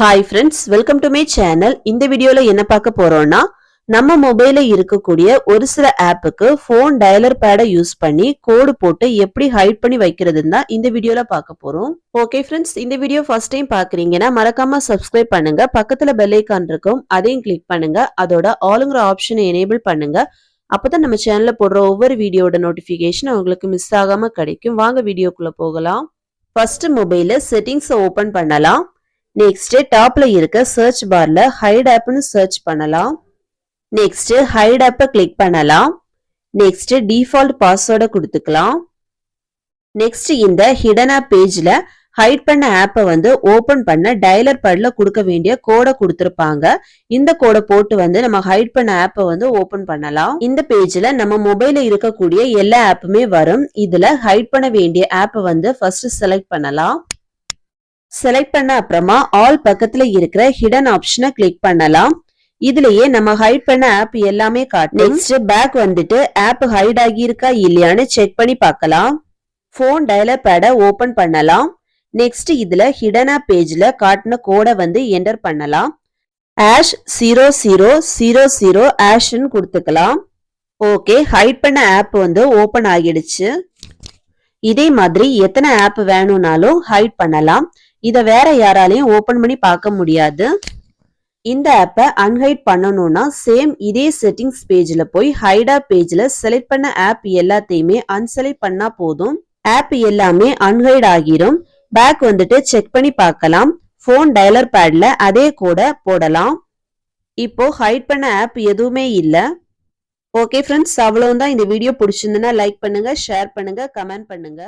Hi friends, welcome to my channel. இந்த வீடியோல என்ன பார்க்க போறோம்னா நம்ம மொபைல்ல இருக்கக்கூடிய ஒரு சில ஆப்புக்கு ஃபோன் டயலர் பேட யூஸ் பண்ணி கோட் போட்டு எப்படி ஹைட் பண்ணி வைக்கிறதுன்னு தான் இந்த வீடியோல பார்க்க போறோம். ஓகே फ्रेंड्स, இந்த வீடியோ ஃபர்ஸ்ட் டைம் பார்க்கறீங்கன்னா மறக்காம Subscribe பண்ணுங்க. பக்கத்துல பெல் ஐகான் இருக்கும். அதையும் கிளிக் பண்ணுங்க. அதோட ஆல்ங்கற ஆப்ஷனை எனேபிள் பண்ணுங்க. அப்பதான் நம்ம சேனல்ல போடுற ஒவ்வொரு வீடியோட நோட்டிஃபிகேஷன் உங்களுக்கு மிஸ் ஆகாம கிடைக்கும். வாங்க வீடியோக்குள்ள போகலாம். ஃபர்ஸ்ட் மொபைல்ல செட்டிங்ஸ் ஓபன் பண்ணலாம். Next, டாப்ல இருக்க search barல hide app னு search பண்ணலாம். Next, hide app click பண்ணலாம். Next, default password கொடுத்துக்கலாம். Next, இந்த hidden app pageல hide பண்ண app வந்து open பண்ண dialer padல கொடுக்க வேண்டிய கோட கொடுத்திருப்பாங்க. இந்த கோட போட்டு வந்து நம்ம hide பண்ண app வந்து open பண்ணலாம். இந்த பேஜ்ல நம்ம மொபைல்ல இருக்கக்கூடிய எல்லா ஆப்புமே வரும். இதுல hide பண்ண வேண்டிய app வந்து first select பண்ணலாம். செலக்ட் பண்ண அப்புறமா ஆல் பக்கத்துல இருக்கிற ஹிடன் ஆப்ஷனை கிளிக் பண்ணலாம். இதுலயே நம்ம ஹைட் பண்ண ஆப் எல்லாமே காட்டும். நெக்ஸ்ட் பேக் வந்துட்டு ஆப் ஹைட் ஆகி இருக்கா இல்லையான்னு செக் பண்ணி பார்க்கலாம். போன் டயலர் பேட ஓபன் பண்ணலாம். நெக்ஸ்ட் இதுல ஹிடன் ஆப் பேஜ்ல காட்டின கோட வந்து என்டர் பண்ணலாம். #0000 ன்னு கொடுத்துக்கலாம். ஓகே, ஹைட் பண்ண ஆப் வந்து ஓபன் ஆகிடுச்சு. இதே மாதிரி எத்தனை ஆப் வேணும்னாலும் ஹைட் பண்ணலாம். இத வேற யாராலையும் ஓபன் பண்ணி பார்க்க முடியாது. இந்த ஆப்பை அன்ஹைட் பண்ணனும்னா சேம் இதே செட்டிங்ஸ் பேஜ்ல போய் ஹைட் ஆப் பேஜ்ல செலக்ட் பண்ண ஆப் எல்லாத்தையுமே அன்செலக்ட் பண்ணா போதும். ஆப் எல்லாமே அன்ஹைட் ஆகிரும். பேக் வந்துட்டு செக் பண்ணி பார்க்கலாம். போன் டயலர் பேட்ல அதே கோட போடலாம். இப்போ ஹைட் பண்ண ஆப் எதுவுமே இல்ல. ஓகே फ्रेंड्स, அவ்வளவுதான். இந்த வீடியோ பிடிச்சிருந்தா லைக் பண்ணுங்க, ஷேர் பண்ணுங்க, கமெண்ட் பண்ணுங்க.